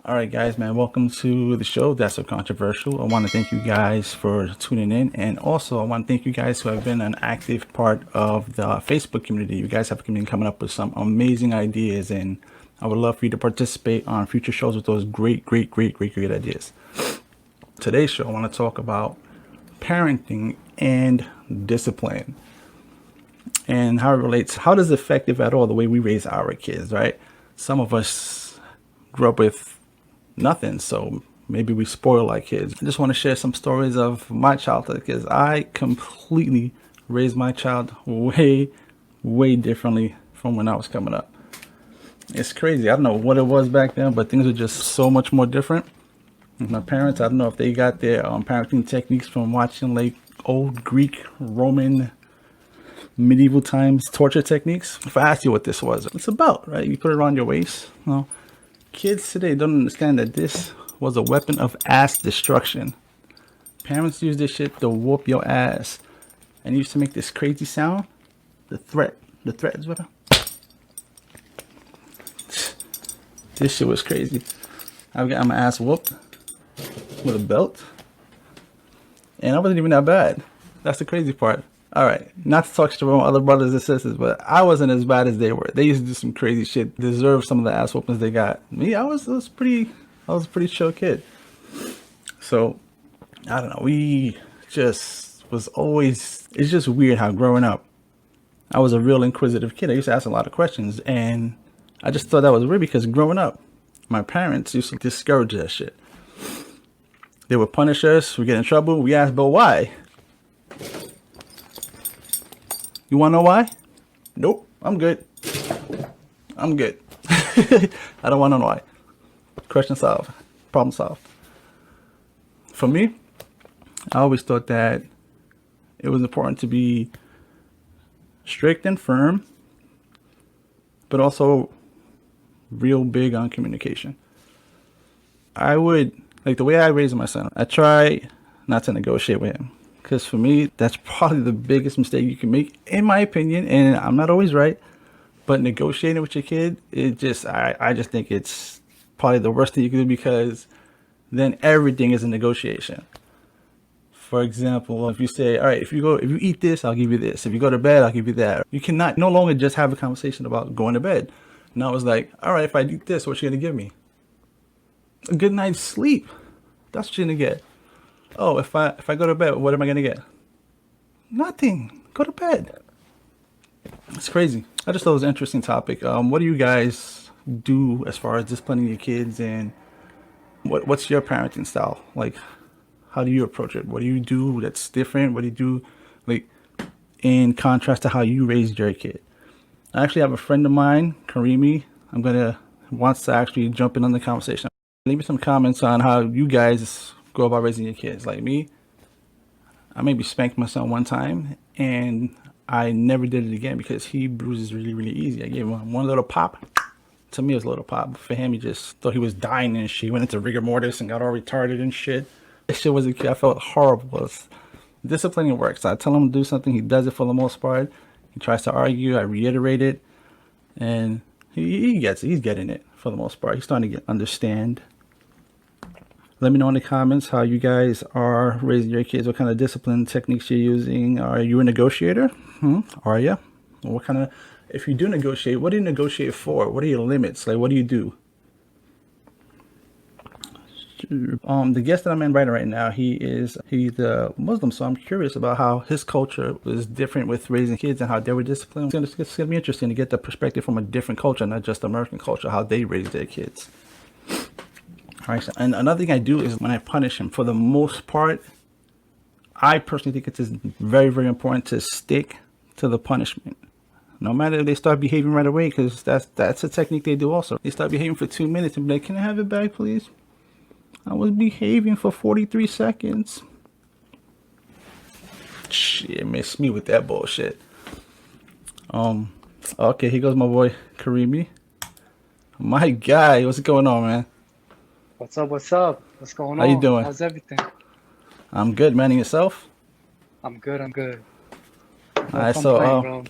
All right, guys, man, welcome to the show. That's so controversial. I want to thank you guys for tuning in. And also, I want to thank you guys who have been an active part of the Facebook community. You guys have a community coming up with some amazing ideas. And I would love for you to participate on future shows with those great ideas. Today's show, I want to talk about parenting and discipline and how it relates. How does it affect, if at all, the way we raise our kids, right? Some of us grew up with nothing, so maybe we spoil our kids. I just want to share some stories of my childhood because I completely raised my child way differently from when I was coming up. It's crazy. I don't know what it was back then, but things were just so much more different. My parents, I don't know if they got their parenting techniques from watching like old Greek, Roman, medieval times torture techniques. If I asked you what this was, it's about, right? You put it around your waist. No, kids today don't understand that this was a weapon of ass destruction. Parents use this shit to whoop your ass, and used to make this crazy sound. The threat is what. This shit was crazy. I've got my ass whooped with a belt, and I wasn't even that bad. That's the crazy part. All right, not to talk shit about my other brothers and sisters, but I wasn't as bad as they were. They used to do some crazy shit, deserve some of the ass whoopings they got. Me, I was a pretty chill kid. So I don't know. We just was always. It's just weird how growing up, I was a real inquisitive kid. I used to ask a lot of questions, and I just thought that was weird because growing up, my parents used to discourage that shit. They would punish us. We get in trouble. We ask, but why? You want to know why? Nope. I'm good. I'm good. I don't want to know why. Question solved. Problem solved. For me, I always thought that it was important to be strict and firm, but also real big on communication. I would, like the way I raised my son, I try not to negotiate with him. Because for me, that's probably the biggest mistake you can make, in my opinion. And I'm not always right, but negotiating with your kid, I just think it's probably the worst thing you can do because then everything is a negotiation. For example, if you say, all right, if you eat this, I'll give you this. If you go to bed, I'll give you that. You cannot no longer just have a conversation about going to bed. Now it's like, all right, if I eat this, what you gonna give me? A good night's sleep. That's what you're gonna get. Oh, if I go to bed, what am I gonna get? Nothing. Go to bed. It's crazy. I just thought it was an interesting topic. What do you guys do as far as disciplining your kids, and what's your parenting style? Like, how do you approach it? What do you do that's different? What do you do, like, in contrast to how you raised your kid? I actually have a friend of mine, Karimi. Wants to actually jump in on the conversation. Leave me some comments on how you guys go about raising your kids. Like me, I maybe spanked my son one time and I never did it again because he bruises really easy. I gave him one little pop. To me it was a little pop. For him, he just thought he was dying and shit. He went into rigor mortis and got all retarded and shit. That shit was a kid. I felt horrible. Disciplining works. I tell him to do something, he does it for the most part. He tries to argue, I reiterate it, and he gets it. He's getting it for the most part. He's starting to understand. Let me know in the comments how you guys are raising your kids, what kind of discipline techniques you're using. Are you a negotiator? Are you? What kind of, if you do negotiate, what do you negotiate for? What are your limits? Like, what do you do? The guest that I'm inviting right now, he's a Muslim, so I'm curious about how his culture was different with raising kids and how they were disciplined. It's going to be interesting to get the perspective from a different culture, not just American culture, how they raise their kids. All right, and another thing I do is when I punish him, for the most part, I personally think it's very important to stick to the punishment. No matter if they start behaving right away, because that's a technique they do also. They start behaving for 2 minutes and be like, can I have it back, please? I was behaving for 43 seconds. Shit, miss me with that bullshit. Okay, here goes my boy, Karimi. My guy, what's going on, man? What's up? What's up? What's going How you on? doing? How's everything? I'm good, man. And yourself? I'm good. I'm good. All No right, so complaint, bro.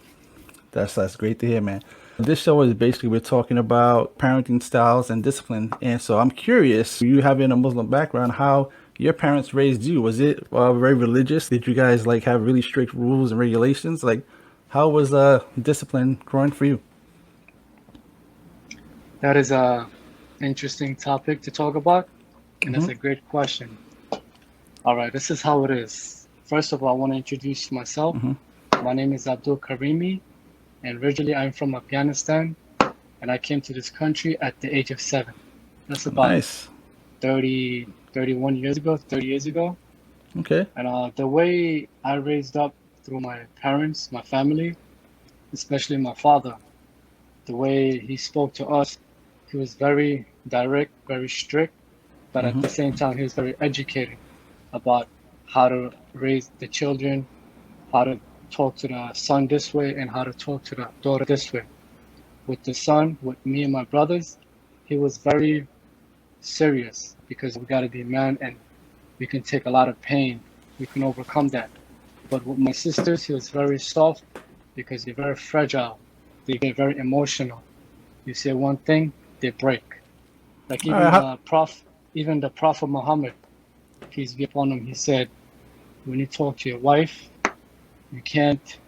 that's great to hear, man. This show is basically we're talking about parenting styles and discipline. And so I'm curious, you having a Muslim background, how your parents raised you. Was it very religious? Did you guys like have really strict rules and regulations? Like, how was discipline growing for you? That is a interesting topic to talk about, and Hmm. that's a great question. All right, this is how it is. First of all, I want to introduce myself. Hmm. My name is Abdul Karimi, and originally I'm from Afghanistan, and I came to this country at the age of 7. That's about Nice. 30, 31 years ago, 30 years ago. Okay. And the way I raised up through my parents, my family, especially my father, the way he spoke to us, he was very direct, very strict, but at Hmm. the same time, he was very educated about how to raise the children, how to talk to the son this way, and how to talk to the daughter this way. With the son, with me and my brothers, he was very serious because we got to be a man and we can take a lot of pain. We can overcome that. But with my sisters, he was very soft because they're very fragile. They get very emotional. You say one thing, they break. Like All right. even the Prophet Muhammad, peace be upon him, he said, when you talk to your wife, you can't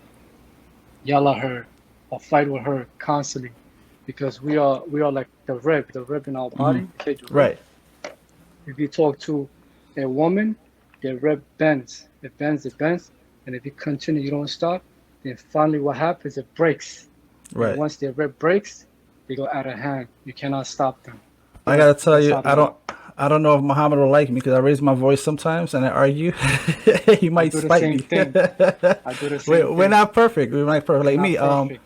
yell at her or fight with her constantly because we are like the rib in our Hmm. body, the rib. Right. If you talk to a woman, the rib bends. It bends, it bends. And if you continue, you don't stop, then finally what happens, it breaks. And Right. once the rib breaks, they go out of hand. You cannot stop them. I gotta tell That's you, how they are. I don't know if Muhammad will like me because I raise my voice sometimes and I argue. He I might do the spite same me. thing. I do the same We're thing. not perfect. We're not perfect. We're Like not me,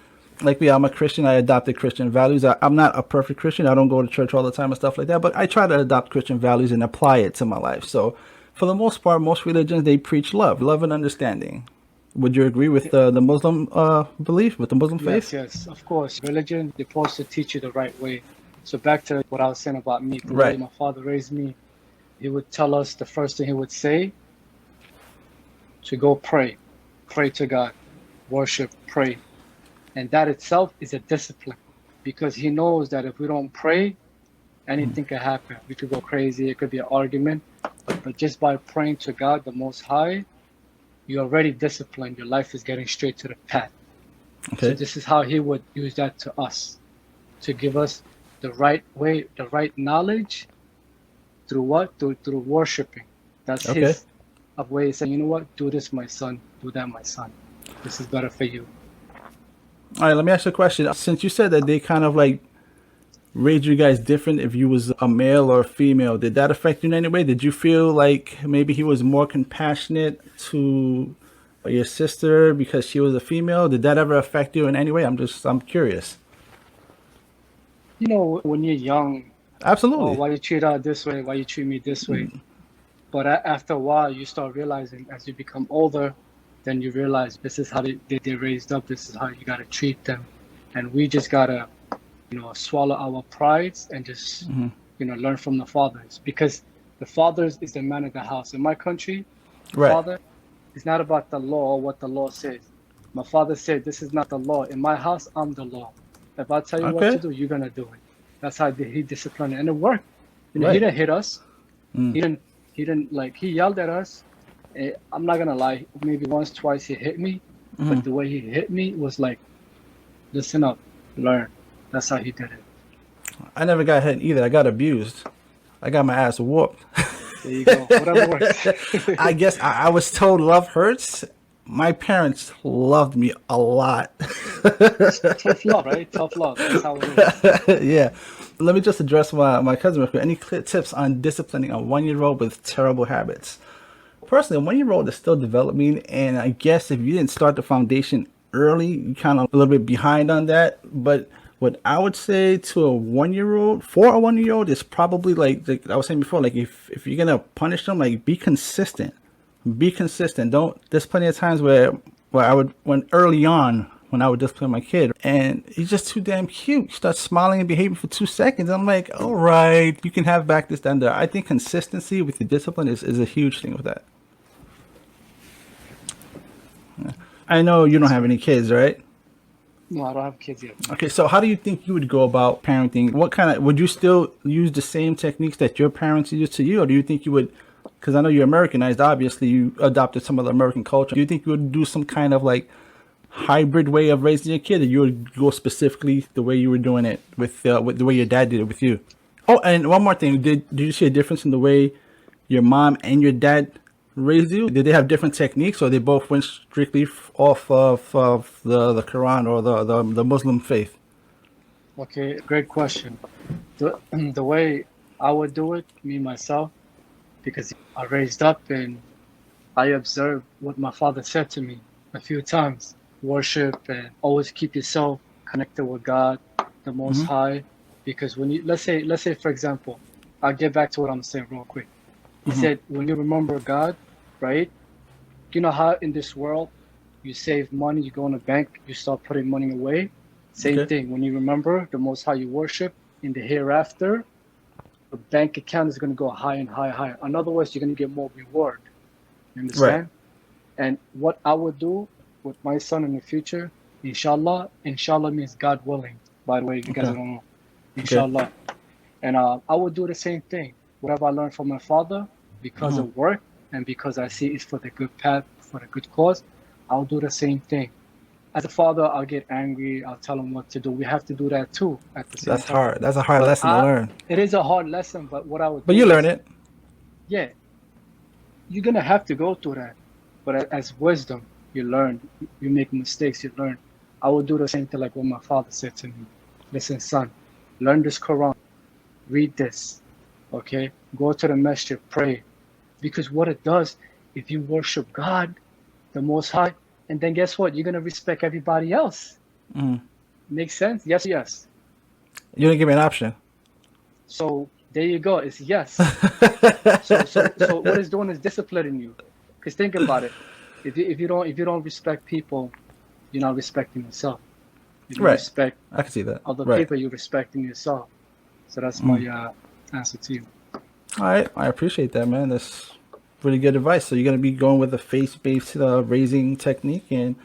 perfect. I'm a Christian. I adopted Christian values. I'm not a perfect Christian. I don't go to church all the time and stuff like that. But I try to adopt Christian values and apply it to my life. So, for the most part, most religions they preach love, love and understanding. Would you agree with the Muslim belief, with the Muslim Yes, faith? yes, of course. Religion, they're supposed to teach you the right way. So back to what I was saying about me, the way Right. my father raised me, he would tell us the first thing he would say to go pray. Pray to God. Worship, pray. And that itself is a discipline because he knows that if we don't pray, anything can happen. We could go crazy, it could be an argument. But just by praying to God, the Most High, you're already disciplined. Your life is getting straight to the path. So Okay. this is how he would use that to us, to give us the right way, the right knowledge through what? Through worshiping. That's Okay. his of way of saying, you know what, do this, my son, do that, my son. This is better for you. All right. Let me ask you a question. Since you said that they kind of like raised you guys different if you was a male or a female, did that affect you in any way? Did you feel like maybe he was more compassionate to your sister because she was a female? Did that ever affect you in any way? I'm curious. You know, when you're young, oh, Absolutely. why you treat her this way? Why you treat me this way? But after a while, you start realizing as you become older, then you realize this is how they raised up. This is how you got to treat them. And we just got to, swallow our prides and just, Hmm. learn from the fathers. Because the fathers is the man of the house. In my country, the Right. father is not about the law or what the law says. My father said, this is not the law. In my house, I'm the law. If I tell you what to Okay. do, you're going to do it. That's how he disciplined it. And it worked. He Right. didn't hit us. Mm. He didn't like he yelled at us. I'm not gonna lie, maybe once, twice he hit me, Hmm. but the way he hit me was like, listen up, learn. That's how he did it. I never got hit either. I got abused. I got my ass whooped. There you go. Whatever works. I guess I was told love hurts. My parents loved me a lot. It's tough love, right? Tough love. That's how it is. Yeah. Let me just address my cousin real quick. Any clear tips on disciplining a 1 year old with terrible habits? Personally, a 1 year old is still developing, and I guess if you didn't start the foundation early, you kind of a little bit behind on that. But what I would say to a 1 year old, for a 1 year old, is probably like I was saying before, like if you're gonna punish them, like be consistent. Be consistent. Don't. There's plenty of times where I would when early on when I would discipline my kid, and he's just too damn cute. He starts smiling and behaving for 2 seconds. I'm like, all right, you can have back this, and that. I think consistency with the discipline is a huge thing with that. I know you don't That's have right. any kids, right? No, I don't have kids yet. Okay, so how do you think you would go about parenting? What kind of, would you still use the same techniques that your parents used to you, or do you think you would, because I know you're Americanized, obviously you adopted some of the American culture. Do you think you would do some kind of like hybrid way of raising your kid, or you would go specifically the way you were doing it with the way your dad did it with you? Oh, and one more thing, did you see a difference in the way your mom and your dad raised you? Did they have different techniques, or they both went strictly off of the Quran or the Muslim faith? Okay, great question. The way I would do it, me myself, because I raised up and I observed what my father said to me a few times. Worship and always keep yourself connected with God, the Most Mm-hmm. High. Because when you let's say for example, I'll get back to what I'm saying real quick. He Mm-hmm. said when you remember God, right? You know how in this world you save money, you go in a bank, you start putting money away. Same Okay. thing. When you remember the Most High you worship in the hereafter, the bank account is going to go higher and higher, higher. In other words, you're going to get more reward. You Right. understand? And what I would do with my son in the future, inshallah means God willing, by the way, if you guys Okay. don't know, Okay. inshallah. And I would do the same thing. Whatever I learned from my father, because Mm-hmm. of work and because I see it's for the good path, for the good cause, I'll do the same thing. As a father, I'll get angry. I'll tell him what to do. We have to do that too at the same That's time. hard. That's a hard But lesson to learn. it is a hard lesson. But what I would But do you learn is, it. yeah, you're gonna have to go through that. But as wisdom, you learn. You make mistakes, you learn. I would do the same thing like what my father said to me. Listen, son, learn this Quran, read this, okay? Go to the masjid, pray. Because what it does, if you worship God, the Most High, and then guess what? You're gonna respect everybody else. Mm. Makes sense? Yes, yes. You didn't give me an option. So there you go. It's yes. So what it's doing is disciplining you. Because think about it. If you don't respect people, you're not respecting yourself. If you Right. respect I can see that. other Right. people, you're respecting yourself. So that's my Mm. answer to you. All right. I appreciate that, man. That's really good advice. So you're gonna be going with a faith-based raising technique, and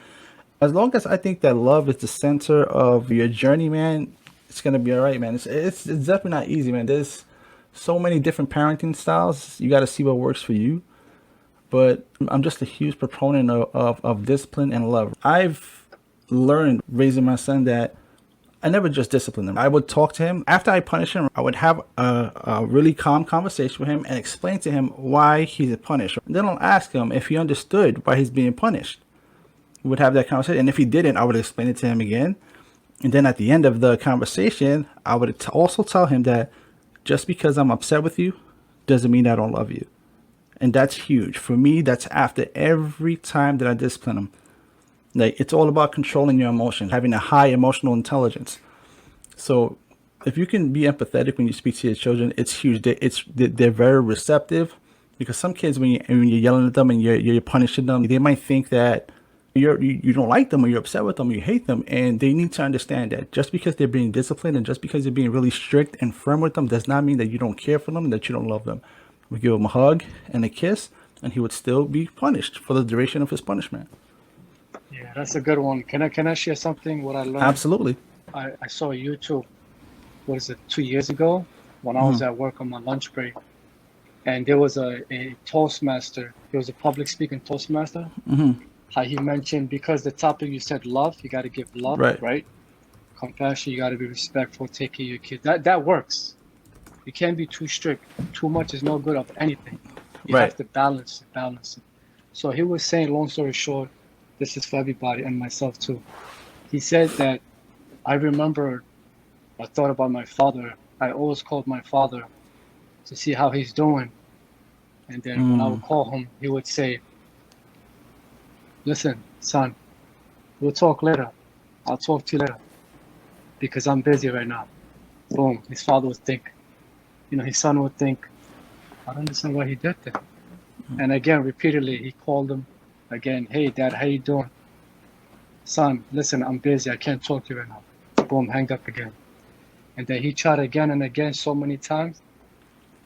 as long as I think that love is the center of your journey, man, it's gonna be all right, man. It's definitely not easy, man. There's so many different parenting styles. You got to see what works for you. But I'm just a huge proponent of discipline and love. I've learned raising my son that I never just disciplined him. I would talk to him. After I punish him, I would have a really calm conversation with him and explain to him why he's punished. Then I'll ask him if he understood why he's being punished. We would have that conversation. And if he didn't, I would explain it to him again. And then at the end of the conversation, I would also tell him that just because I'm upset with you doesn't mean I don't love you. And that's huge. For me, that's after every time that I discipline them. Like, it's all about controlling your emotions, having a high emotional intelligence. So if you can be empathetic when you speak to your children, it's huge. They're very receptive, because some kids, when you're yelling at them and you're punishing them, they might think that you don't like them, or you're upset with them, or you hate them, and they need to understand that just because they're being disciplined and just because you're being really strict and firm with them does not mean that you don't care for them and that you don't love them. We give him a hug and a kiss, and he would still be punished for the duration of his punishment. Yeah, that's a good one. Can I share something? What I learned? Absolutely. I saw YouTube. What is it? 2 years ago, when I Hmm. was at work on my lunch break, and there was a Toastmaster. He was a public speaking Toastmaster. Hmm. How he mentioned, because the topic you said love, you got to give love, Right. right? Compassion, you got to be respectful, take care of your kids. That works. You can't be too strict. Too much is no good of anything. You Right. have to balance it. So he was saying, long story short, this is for everybody and myself too. He said that I remember, I thought about my father. I always called my father to see how he's doing. And then when I Mm. would call him, he would say, listen, son, we'll talk later. I'll talk to you later because I'm busy right now. Boom. His father would think, his son would think, I don't understand why he did that. And again, repeatedly, he called him again. Hey, dad, how you doing? Son, listen, I'm busy. I can't talk to you right now. Boom, hang up again. And then he tried again and again so many times.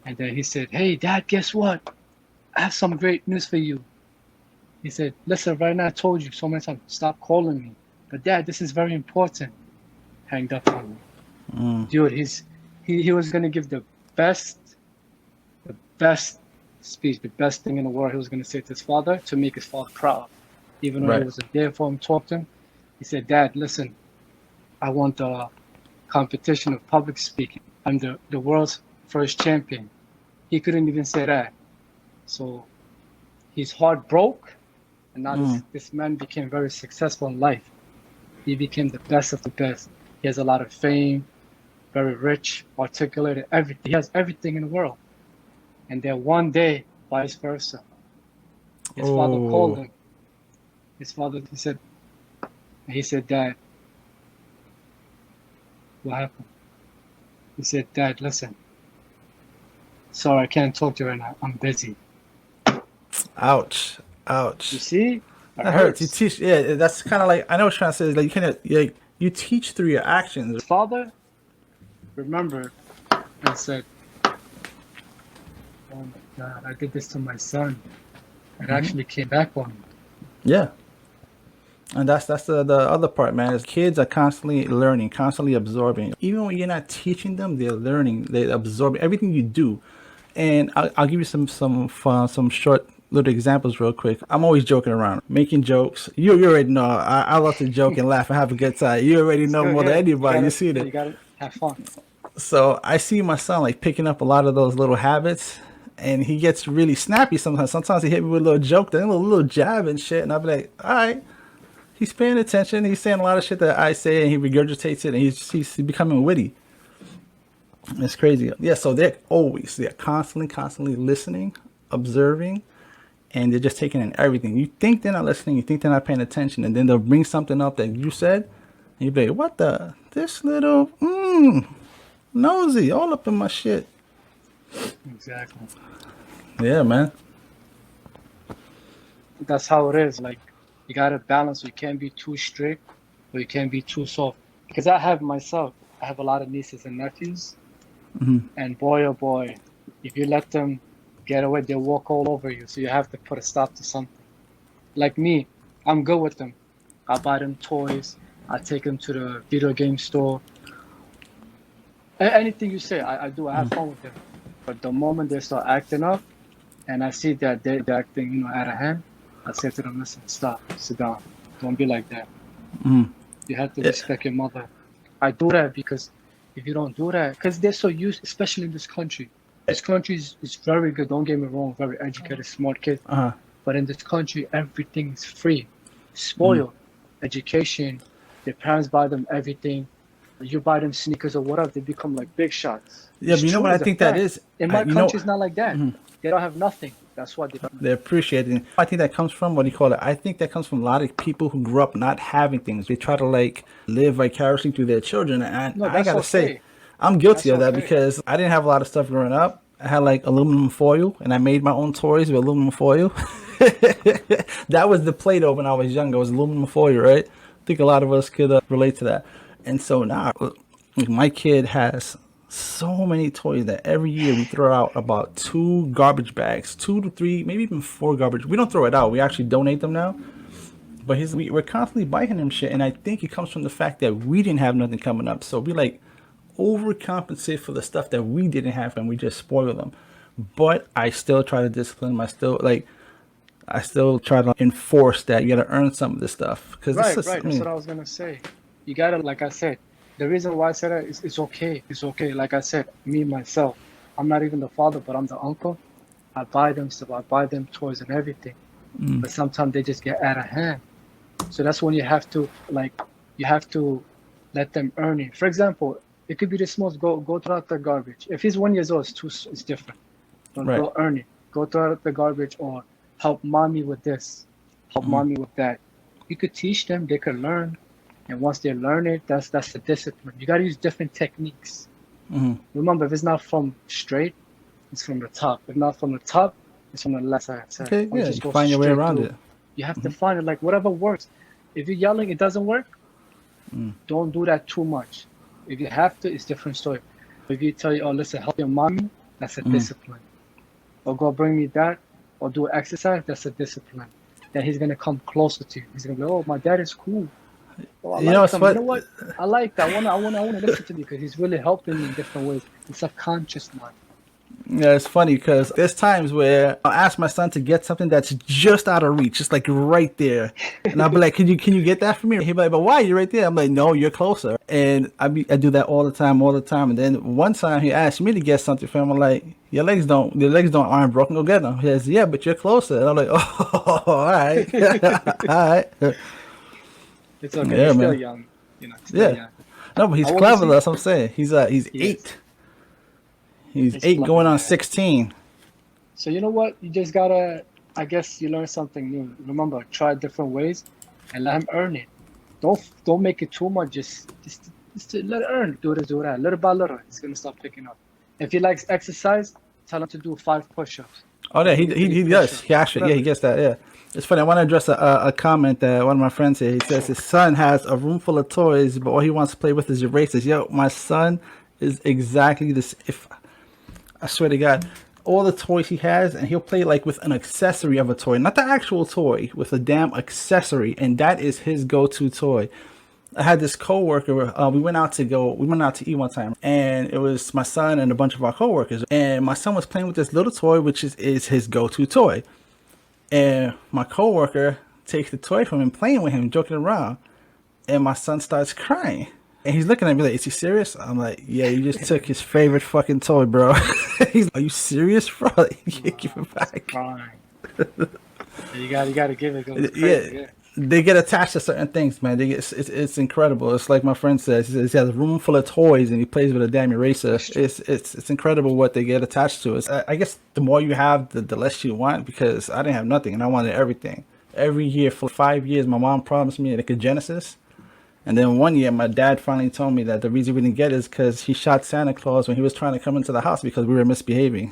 And then he said, hey, dad, guess what? I have some great news for you. He said, listen, right now I told you so many times, stop calling me. But dad, this is very important. Hanged up on me. Mm. Dude, he was gonna give the best speech, the best thing in the world he was gonna say to his father to make his father proud. Even though he Right. wasn't there for him, talk to him. He said, Dad, listen, I want the competition of public speaking. I'm the world's first champion. He couldn't even say that. So his heart broke, and now Mm. this man became very successful in life. He became the best of the best. He has a lot of fame, very rich, articulated, everything. He has everything in the world. And then one day, vice versa, his father called Oh. him. His father, he said, Dad, what happened? He said, Dad, listen, sorry, I can't talk to you right now. I'm busy. Ouch. You Ouch. see? It That hurts. You hurts. teach. Yeah, that's kind of like I know what you're trying to say. Is like you kind of like you teach through your actions. His father remembered and said, oh my God, I did this to my son. It Hmm. actually came back on me. Yeah. And that's the other part, man. Is kids are constantly learning, constantly absorbing. Even when you're not teaching them, they're learning. They absorb everything you do. And I'll give you some fun, some short little examples real quick. I'm always joking around, making jokes. You already know I love to joke and laugh and have a good time. You already It's know good, more than yeah. anybody. You see You that. gotta have fun. So I see my son like picking up a lot of those little habits, and he gets really snappy sometimes. Sometimes he hit me with a little joke, then a little jab and shit, and I'll be like, all right. He's paying attention. He's saying a lot of shit that I say, and he regurgitates it, and he's becoming witty. It's crazy. Yeah, so they're constantly listening, observing, and they're just taking in everything. You think they're not listening, you think they're not paying attention, and then they'll bring something up that you said, and you'll be like, what the? This little, nosy, all up in my shit. Exactly. Yeah, man. That's how it is. Like, you gotta balance. You can't be too strict, or you can't be too soft. Because I have myself, I have a lot of nieces and nephews, and boy, oh boy, if you let them get away, they'll walk all over you. So you have to put a stop to something. Like me, I'm good with them. I buy them toys. I take them to the video game store. Anything you say, I do. I have fun with them. But the moment they start acting up, and I see that they're acting, out of hand, I say to them, listen, stop, sit down. Don't be like that. You have to Yeah. respect your mother. I do that because if you don't do that, because they're so used, especially in this country. This country is very good, don't get me wrong, very educated, smart kids. Uh-huh. But in this country, everything is free, spoiled. Education, their parents buy them everything. You buy them sneakers or whatever, they become like big shots. Yeah, It's but you know true, what I it's a think that fact. is? In my You know, country, it's not like that. They don't have nothing. That's why they don't. they're appreciating. I think that comes from what do you call it? I think that comes from a lot of people who grew up not having things. They try to like live vicariously through their children, and No, I that's gotta say, okay. I'm guilty That's of that okay. because I didn't have a lot of stuff growing up. I had like aluminum foil, and I made my own toys with aluminum foil. That was the Play-Doh when I was younger. It was aluminum foil, right? I think a lot of us could relate to that. And so now, my kid has so many toys that every year we throw out about 2 garbage bags, 2 to 3, maybe even 4 garbage. We don't throw it out. We actually donate them now. But we're constantly buying him shit, and I think it comes from the fact that we didn't have nothing coming up, so we like overcompensate for the stuff that we didn't have, and we just spoil them. But I still try to discipline them. I still try to enforce that you got to earn some of this stuff because this Right, is. right. I That's what mean, I was gonna say. You gotta, like I said, the reason why I said that is it's okay. It's okay. Like I said, me myself, I'm not even the father, but I'm the uncle. I buy them stuff. I buy them toys and everything. But sometimes they just get out of hand. So that's when you have to let them earn it. For example, it could be the smallest. Go throw out the garbage. If he's 1 year old, it's different. Don't right. go earn it. Go throw out the garbage or help mommy with this, help mommy with that. You could teach them. They could learn, and once they learn it, that's the discipline. You gotta use different techniques. Remember, if it's not from straight, it's from the top. If not from the top, it's from the left side. Okay, Or yeah, just you go find your way straight around through. it. You have to find it like whatever works. If you're yelling, it doesn't work. Don't do that too much. If you have to, it's different story. If you tell you, oh, listen, help your mommy, that's a discipline. Or go bring me that, or do exercise, that's a discipline. Then he's gonna come closer to you. He's gonna be, oh, my dad is cool. Oh, I You know, like it's him. You what. know what? I like that. I wanna listen to me because he's really helping me in different ways. In subconscious mind. Yeah, it's funny because there's times where I'll ask my son to get something that's just out of reach, just like right there, and I'll be like, "Can you get that for me?" He'll be like, "But why? You're right there." I'm like, "No, you're closer." And I do that all the time, all the time. And then one time he asked me to get something for him. I'm like, your legs don't aren't broken. Go get them." He says, "Yeah, but you're closer." And I'm like, "Oh, all right, all right." It's okay. Yeah, He's still man. young. Still Yeah. young. No, but I he's want to clever. see. That's what I'm saying. He's He is. 8. He's He's 8 clever, going on man. 16. So you know what? You just gotta. I guess you learn something new. Remember, try different ways, and let him earn it. Don't make it too much. Just to let it earn. Do that. Little by little, he's gonna start picking up. If he likes exercise, tell him to do 5 push-ups Oh or yeah, he do he, three he does. He push-ups. actually, yeah, he Whatever. gets that. Yeah, it's funny. I want to address a comment that one of my friends here. He says Sure. his son has a room full of toys, but all he wants to play with is erasers. Yo, my son is exactly this. If I swear to God, all the toys he has, and he'll play like with an accessory of a toy, not the actual toy, with a damn accessory, and that is his go-to toy. I had this coworker. We went out to eat one time, and it was my son and a bunch of our coworkers. And my son was playing with this little toy, which is his go-to toy. And my coworker takes the toy from him, playing with him, joking around. And my son starts crying. And he's looking at me like, "Is he serious?" I'm like, "Yeah, you just took his favorite fucking toy, bro." He's like, "Are you serious, bro?" Like, you can't give it It's back. fine. You gotta give it. 'Cause it's crazy. Yeah, Yeah. they get attached to certain things, man. They get, it's incredible. It's like my friend says. He has a room full of toys and he plays with a damn eraser. That's true. It's incredible what they get attached to. I guess the more you have, the less you want. Because I didn't have nothing and I wanted everything. Every year for 5 years, my mom promised me like a Genesis. And then one year, my dad finally told me that the reason we didn't get it is because he shot Santa Claus when he was trying to come into the house because we were misbehaving.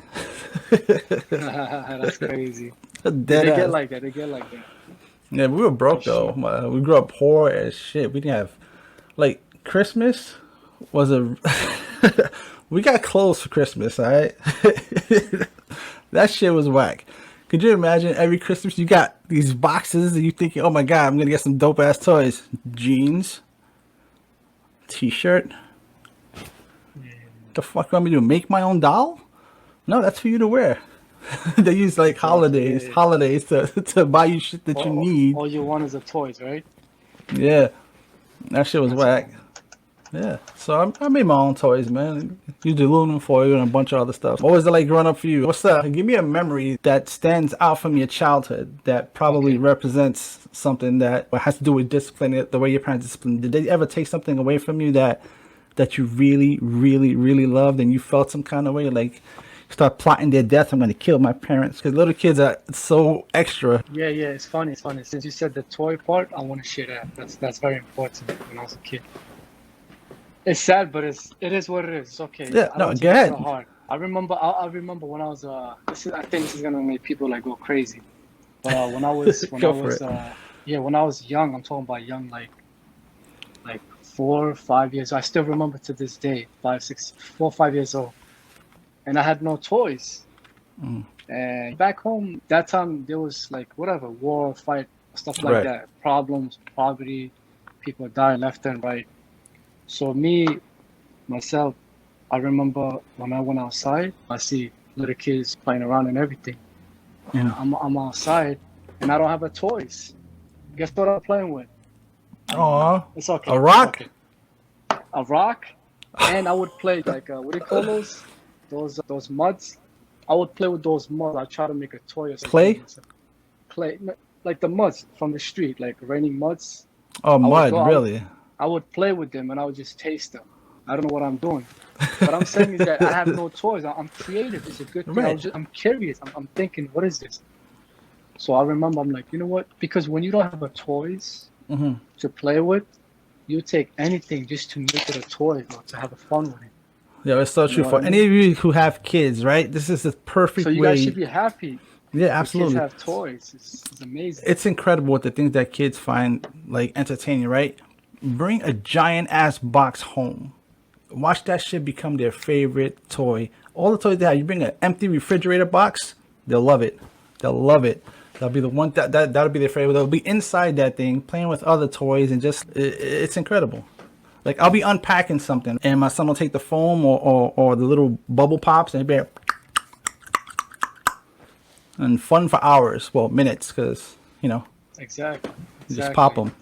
That's crazy. Yeah, Dead they get ass. like that. They get like that Yeah, we were for broke though. sure. We grew up poor as shit. We didn't have like Christmas was a we got clothes for Christmas, all right? That shit was whack. Could you imagine every Christmas you got these boxes and you thinking, "Oh my God, I'm gonna get some dope ass toys." Jeans, t-shirt. Yeah. The fuck you want me to do? Make my own doll? No, that's for you to wear. They use like Exactly. Yeah, holidays, yeah. holidays to buy you shit that you need. All you want is the toys, right? Yeah, that shit was That's whack. cool. Yeah, so I made my own toys, man. Used aluminum foil and a bunch of other stuff. What was it like growing up for you? Give me a memory that stands out from your childhood that probably Okay. represents something that has to do with discipline, the way your parents disciplined. Did they ever take something away from you that you really, really, really loved and you felt some kind of way? Like, start plotting their death. I'm going to kill my parents. Because little kids are so extra. Yeah, yeah. It's funny. It's funny. Since you said the toy part, I want to share that. That's very important. When I was a kid, it's sad, but it is what it is. It's okay. Yeah, I no, don't go take it so ahead. hard. I remember when I was I think this is gonna make people like go crazy. But when I Go for was it. yeah, when I was young, I'm talking about young, like 4 or 5 years. I still remember to this day, 4 or 5 years old, and I had no toys. Mm, And back home, that time there was like whatever war, fight, stuff like right. that, problems, poverty, people dying left and right. So myself, I remember when I went outside, I see little kids playing around and everything, and Mm. I'm outside, and I don't have a toys. Guess what I'm playing with? Aw, It's a okay, it's rock? okay. A rock, and I would play like what do you call those? Those muds. I would play with those muds. I try to make a toy or something Clay? with myself. Play like the muds from the street, like raining muds. Oh, I would mud, go. really? I would play with them, and I would just taste them. I don't know what I'm doing. What I'm saying is that I have no toys. I'm creative. It's a good thing. Right. I'm curious. I'm thinking, what is this? So I remember, I'm like, you know what? Because when you don't have a toys Hmm. to play with, you take anything just to make it a toy or to have fun with it. Yeah, it's so You true. know what For I any mean? of you who have kids, right? This is the So perfect you guys should way. be happy. Yeah, Your kids absolutely. have toys. It's amazing. It's incredible what the things that kids find like entertaining, right? Bring a giant ass box home. Watch that shit become their favorite toy. All the toys they have, you bring an empty refrigerator box, they'll love it. They'll love it. That'll be the one that'll be their favorite. They'll be inside that thing playing with other toys and just it's incredible. Like I'll be unpacking something and my son will take the foam or the little bubble pops and be and fun for hours, well minutes, because Exactly. you just pop Exactly.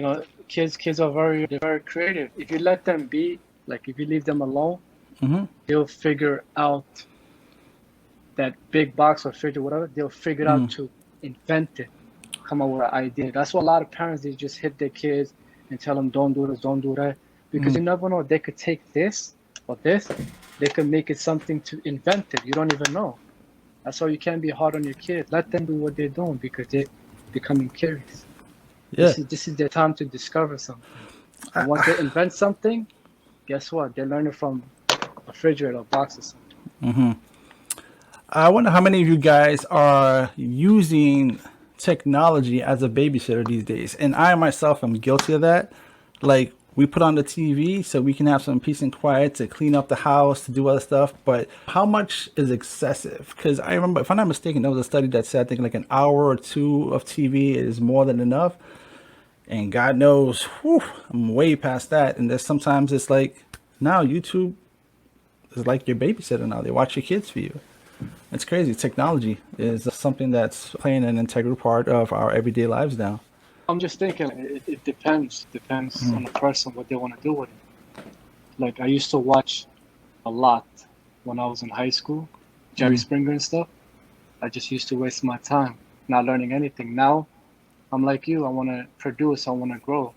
them. Kids are they're very creative. If you let them be, like if you leave them alone, Hmm. they'll figure out that big box or fridge or whatever. They'll figure out to invent it, come up with an idea. That's why a lot of parents, they just hit their kids and tell them don't do this, don't do that, because you never know. They could take this or this, they could make it something to invent it. You don't even know. That's why you can't be hard on your kids. Let them do what they're doing because they're becoming curious. Yeah. This is their time to discover something. And once they invent something, guess what? They learn it from a refrigerator or box or something. I wonder how many of you guys are using technology as a babysitter these days. And I myself am guilty of that. Like, we put on the TV so we can have some peace and quiet to clean up the house, to do other stuff. But how much is excessive? Because I remember, if I'm not mistaken, there was a study that said, I think, like an hour or two of TV is more than enough. And God knows, whew, I'm way past that. And there's sometimes it's like, now YouTube is like your babysitter now. They watch your kids for you. It's crazy. Technology is something that's playing an integral part of our everyday lives now. I'm just thinking it depends. Depends on the person what they want to do with it. Like I used to watch a lot when I was in high school, Jerry Springer and stuff. I just used to waste my time not learning anything. Now I'm like you. I want to produce. I want to grow,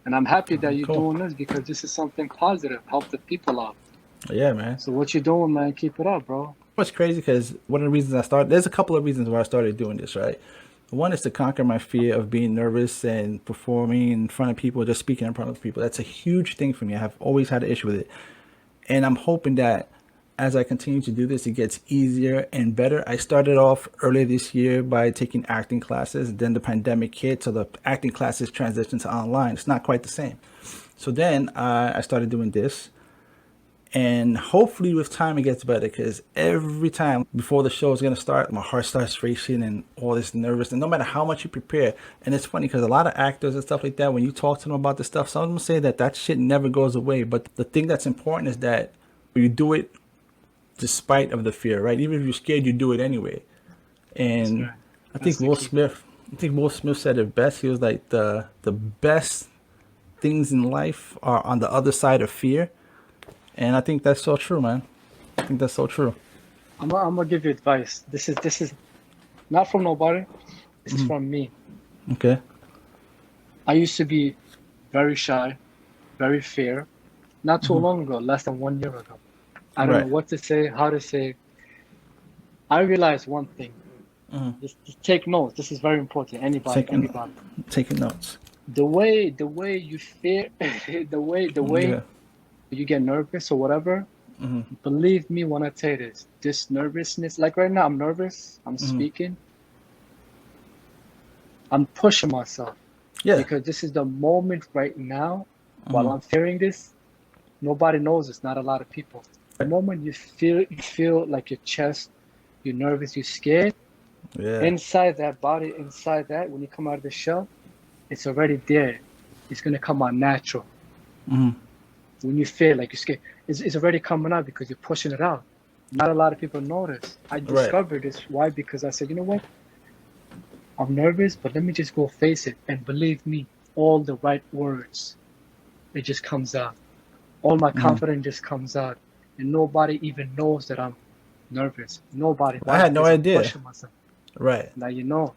and I'm happy that you're Cool. doing this because this is something positive. Help the people out. Yeah, man. So what you're doing, man, keep it up, bro. It's crazy because one of the reasons there's a couple of reasons why I started doing this, right? One is to conquer my fear of being nervous and performing in front of people, just speaking in front of people. That's a huge thing for me. I have always had an issue with it. And I'm hoping that as I continue to do this, it gets easier and better. I started off earlier this year by taking acting classes. Then the pandemic hit, so the acting classes transitioned to online. It's not quite the same. So then I started doing this. And hopefully with time it gets better because every time before the show is going to start, my heart starts racing and all this nervous. And no matter how much you prepare, and it's funny because a lot of actors and stuff like that, when you talk to them about this stuff, some of them say that shit never goes away. But the thing that's important is that you do it despite of the fear, right? Even if you're scared, you do it anyway. That's And right. I That's think the Will key. Smith, I think Will Smith said it best. He was like the best things in life are on the other side of fear. And I think that's so true, man. I think that's so true. I'm gonna give you advice. This is not from nobody. This is from me. Okay. I used to be very shy, very fear. Not too long ago, less than 1 year ago. I don't know Right. what to say, how to say. I realized one thing. Just take notes. This is very important. Anybody, Taking everybody. taking notes. The way you fear, the way Yeah. you get nervous or whatever. Believe me when I tell you this. This nervousness, like right now, I'm nervous. I'm speaking. I'm pushing myself Yeah. because this is the moment right now. While I'm fearing this, nobody knows this. Not a lot of people. The moment you feel like your chest, you're nervous, you're scared. Yeah. Inside that body, inside that, when you come out of the shell, it's already there. It's gonna come out natural. When you feel like you're scared, it's already coming out because you're pushing it out. Not a lot of people notice. I Right. discovered this. Why? Because I said, you know what? I'm nervous, but let me just go face it. And believe me, all the right words, it just comes out. All my confidence just comes out. And nobody even knows that I'm nervous. Nobody. I Why? had no Because I'm idea. pushing myself. Right. Now you know.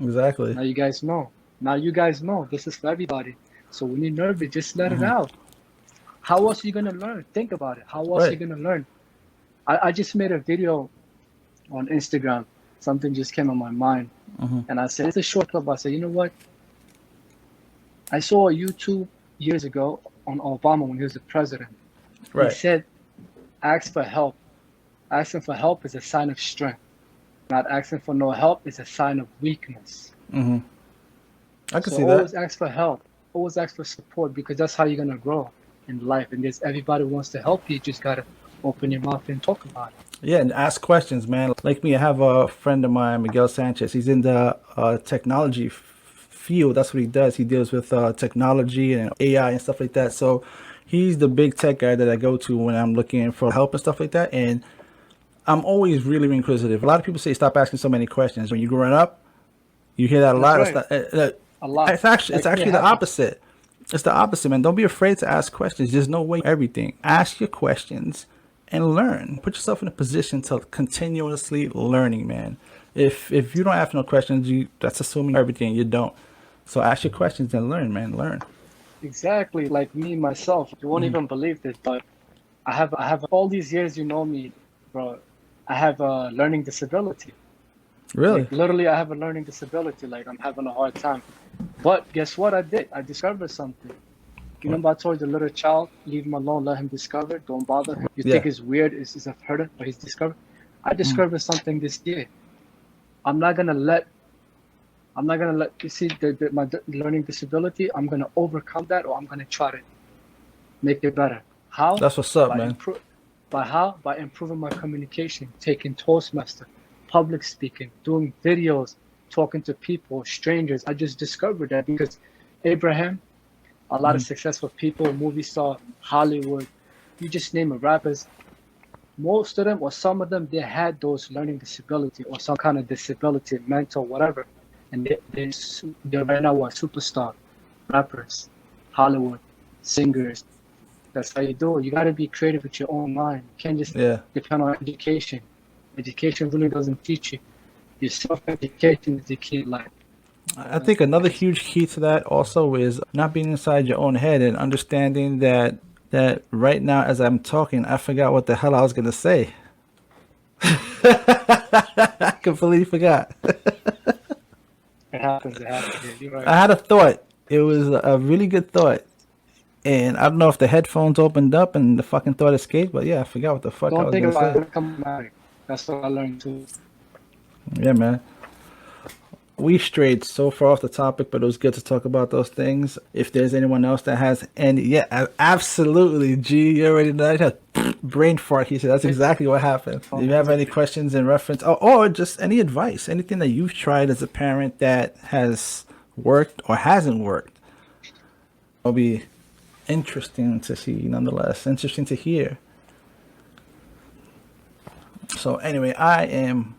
Exactly. Now you guys know. Now you guys know. This is for everybody. So when you're nervous, just let it out. How else are you gonna learn? Think about it. How else are you Right. gonna learn? I just made a video on Instagram. Something just came on my mind. And I said, it's a short clip. I said, you know what? I saw a YouTube years ago on Obama when he was the president. He Right. said, ask for help. Asking for help is a sign of strength. Not asking for no help is a sign of weakness. I can So see that. always ask for help. Always ask for support because that's how you're gonna grow in life. And there's everybody wants to help you. You just gotta open your mouth and talk about it. Yeah, and ask questions, man. Like me, I have a friend of mine, Miguel Sanchez. He's in the technology field. That's what he does. He deals with technology and AI and stuff like that. So he's the big tech guy that I go to when I'm looking for help and stuff like that. And I'm always really inquisitive. A lot of people say stop asking so many questions. When you're growing up, you hear that a lot. That's It's, right. not, A lot. it's actually Like me, it the happens. opposite. It's the opposite, man. Don't be afraid to ask questions. There's no way everything. Ask your questions and learn. Put yourself in a position to continuously learning, man. If you don't ask no questions, that's assuming everything. You don't. So ask your questions and learn, man. Learn. Exactly. Like me, myself. You won't even believe this, but I have all these years you know me, bro. I have a learning disability. Really? Like literally, I have a learning disability. Like I'm having a hard time. But guess what I did? I discovered something. You What? remember I told the little child, leave him alone, let him discover, don't bother him. You Yeah. think it's weird, it's I've heard it, but he's discovered. I discovered something this year. I'm not gonna let you see my learning disability. I'm gonna overcome that, or I'm gonna try to make it better. How? That's what's up, By man. improve. By how? By improving my communication, taking Toastmaster, public speaking, doing videos, talking to people, strangers. I just discovered that because Abraham, a lot of successful people, movie star, Hollywood, you just name it, rappers, most of them or some of them, they had those learning disability or some kind of disability, mental, whatever. And they're right now what, superstar, rappers, Hollywood, singers. That's how you do it. You got to be creative with your own mind. You can't just Yeah. depend on education. Education really doesn't teach you. Your self-education is the key in life. I think another huge key to that also is not being inside your own head and understanding that right now as I'm talking, I forgot what the hell I was gonna say. I completely forgot. It happens. It happens. Yeah, you're right. I had a thought. It was a really good thought. And I don't know if the headphones opened up and the fucking thought escaped, but yeah, I forgot what the fuck I Don't was think gonna about say. it. Come back. That's what I learned too. Yeah, man. We strayed so far off the topic, but it was good to talk about those things. If there's anyone else that has any, yeah, absolutely. G, you already know. I had brain fart. He said that's exactly what happened. If you have any questions in reference, or just any advice, anything that you've tried as a parent that has worked or hasn't worked, it'll be interesting to see. Nonetheless, interesting to hear. So anyway, I am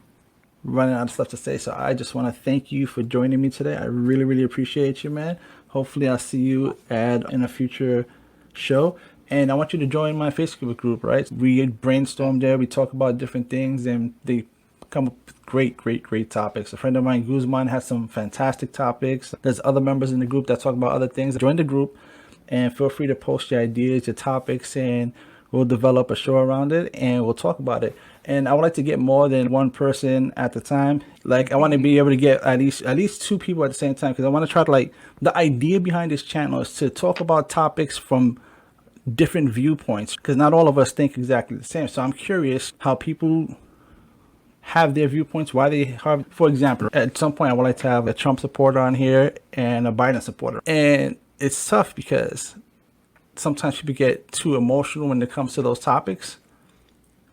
running out of stuff to say, so I just want to thank you for joining me today. I really, really appreciate you, man. Hopefully I'll see you in a future show, and I want you to join my Facebook group, right? We brainstorm there, we talk about different things, and they come up with great topics. A friend of mine, Guzman, has some fantastic topics. There's other members in the group that talk about other things. Join the group and feel free to post your ideas, your topics, and we'll develop a show around it and we'll talk about it. And I would like to get more than one person at the time. Like I want to be able to get at least two people at the same time, because I want to try to, like, the idea behind this channel is to talk about topics from different viewpoints, because not all of us think exactly the same. So I'm curious how people have their viewpoints, why they have. For example, at some point I would like to have a Trump supporter on here and a Biden supporter, and it's tough because sometimes people get too emotional when it comes to those topics.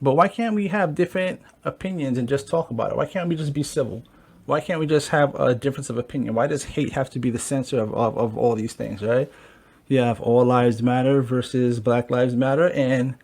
But why can't we have different opinions and just talk about it? Why can't we just be civil? Why can't we just have a difference of opinion? Why does hate have to be the center of all these things, right? You have All Lives Matter versus Black Lives Matter, and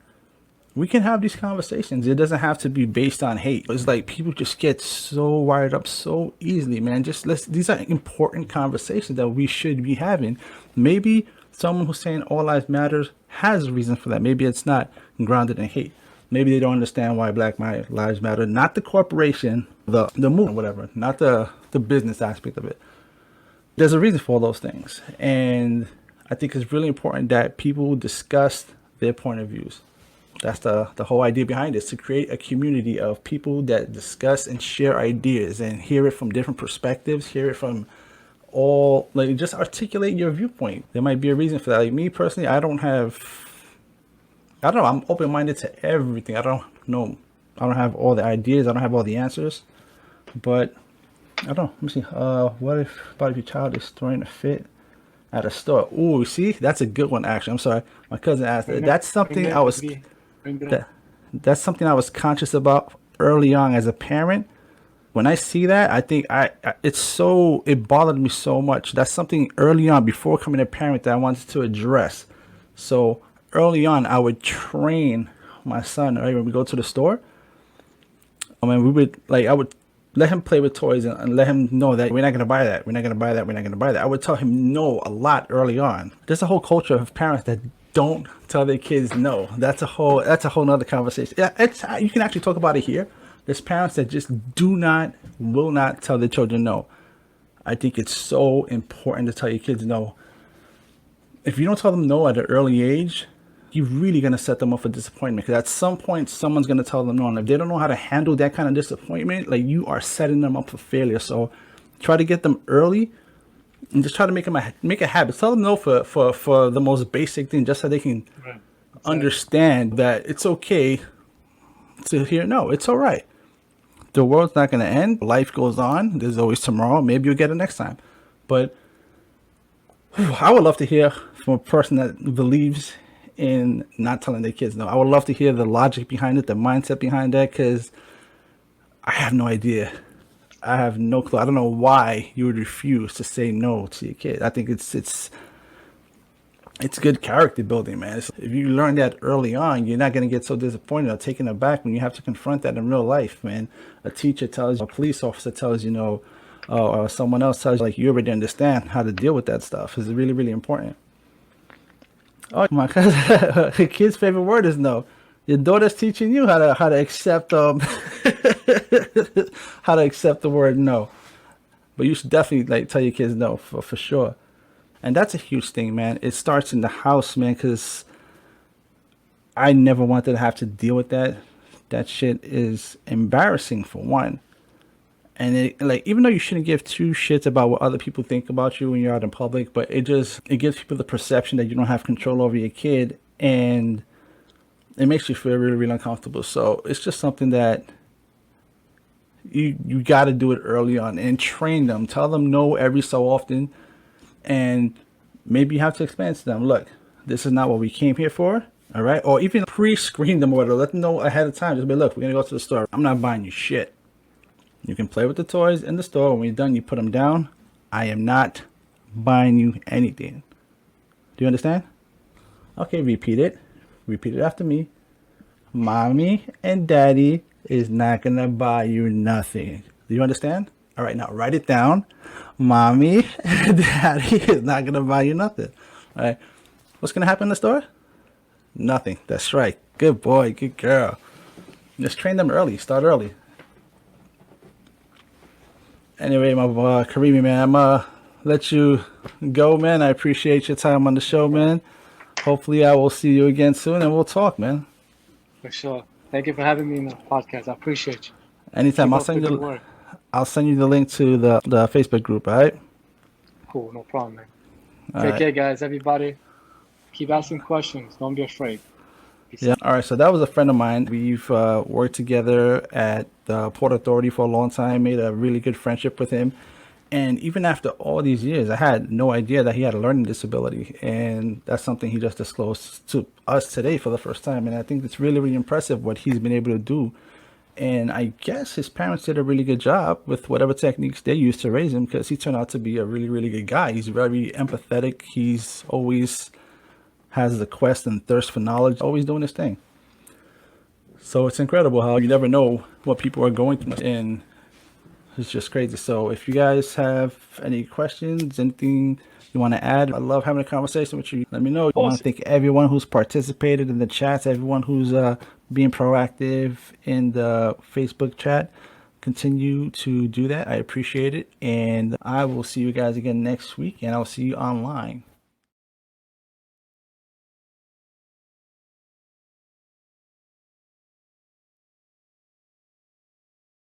we can have these conversations. It doesn't have to be based on hate. It's like people just get so wired up so easily, man. These are important conversations that we should be having. Maybe someone who's saying all lives matter has a reason for that. Maybe it's not grounded in hate. Maybe they don't understand why Black Lives Matter, not the corporation, the movement, whatever, not the business aspect of it. There's a reason for all those things. And I think it's really important that people discuss their point of views. That's the whole idea behind it, to create a community of people that discuss and share ideas and hear it from different perspectives, hear it from all, like, just articulate your viewpoint. There might be a reason for that. Like me personally, I don't know, I'm open-minded to everything. I don't know. I don't have all the ideas. I don't have all the answers. But I don't know. Let me see. What if your child is throwing a fit at a store? Ooh, see, that's a good one. Actually, I'm sorry. My cousin asked. That's something I was. Bring it up. That's something I was conscious about early on as a parent. When I see that, I think it bothered me so much. That's something early on before becoming a parent that I wanted to address. So early on, I would train my son, right, when we go to the store. I mean, I would let him play with toys and let him know that we're not gonna buy that, we're not gonna buy that, we're not gonna buy that. I would tell him no a lot early on. There's a whole culture of parents that don't tell their kids no. That's a whole nother conversation. Yeah, it's you can actually talk about it here. There's parents that just will not tell their children no. I think it's so important to tell your kids no. If you don't tell them no at an early age, you're really going to set them up for disappointment, because at some point someone's going to tell them no, and if they don't know how to handle that kind of disappointment, like, you are setting them up for failure. So try to get them early and just try to make a habit. Tell them no for the most basic thing, just so they can understand that it's okay to hear no. It's all right. The world's not going to end. Life goes on. There's always tomorrow. Maybe you'll get it next time. But I would love to hear from a person that believes in not telling their kids no. I would love to hear the logic behind it, the mindset behind that, because I have no idea. I have no clue. I don't know why you would refuse to say no to your kid. I think it's good character building, man. If you learn that early on, you're not going to get so disappointed or taken aback when you have to confront that in real life, man. A teacher tells you, a police officer tells you no, or someone else tells you, like, you already understand how to deal with that stuff. It's really, really important. Oh my God, her kid's favorite word is no. Your daughter's teaching you how to accept how to accept the word no. But you should definitely, like, tell your kids no for sure. And that's a huge thing, man. It starts in the house, man, because I never wanted to have to deal with that. That shit is embarrassing, for one. And even though you shouldn't give two shits about what other people think about you when you're out in public, but it gives people the perception that you don't have control over your kid, and it makes you feel really, really uncomfortable. So it's just something that you got to do it early on and train them. Tell them no every so often. And maybe you have to explain to them, look, this is not what we came here for, all right? Or even pre-screen them, or let them know ahead of time. Just be, look, we're going to go to the store. I'm not buying you shit. You can play with the toys in the store. When you're done, you put them down. I am not buying you anything. Do you understand? Okay, repeat it. Repeat it after me. Mommy and Daddy is not going to buy you nothing. Do you understand? All right, now write it down. Mommy and Daddy is not going to buy you nothing. All right. What's going to happen in the store? Nothing. That's right. Good boy. Good girl. Just train them early. Start early. Anyway, my Karimi, man, I'm going to let you go, man. I appreciate your time on the show, man. Hopefully I will see you again soon and we'll talk, man. For sure. Thank you for having me in the podcast. I appreciate you. Anytime. I'll send you the link to the Facebook group, all right? Cool. No problem, man. Take care, guys. Everybody, keep asking questions. Don't be afraid. Yeah. All right. So that was a friend of mine. We've worked together at the Port Authority for a long time, made a really good friendship with him. And even after all these years, I had no idea that he had a learning disability. And that's something he just disclosed to us today for the first time. And I think it's really, really impressive what he's been able to do. And I guess his parents did a really good job with whatever techniques they used to raise him, because he turned out to be a really, really good guy. He's very empathetic. He's always has the quest and thirst for knowledge, always doing his thing. So it's incredible how you never know what people are going through, and it's just crazy. So if you guys have any questions, anything you want to add, I love having a conversation with you. Let me know. I want to thank everyone who's participated in the chats, everyone who's being proactive in the Facebook chat. Continue to do that. I appreciate it. And I will see you guys again next week, and I'll see you online.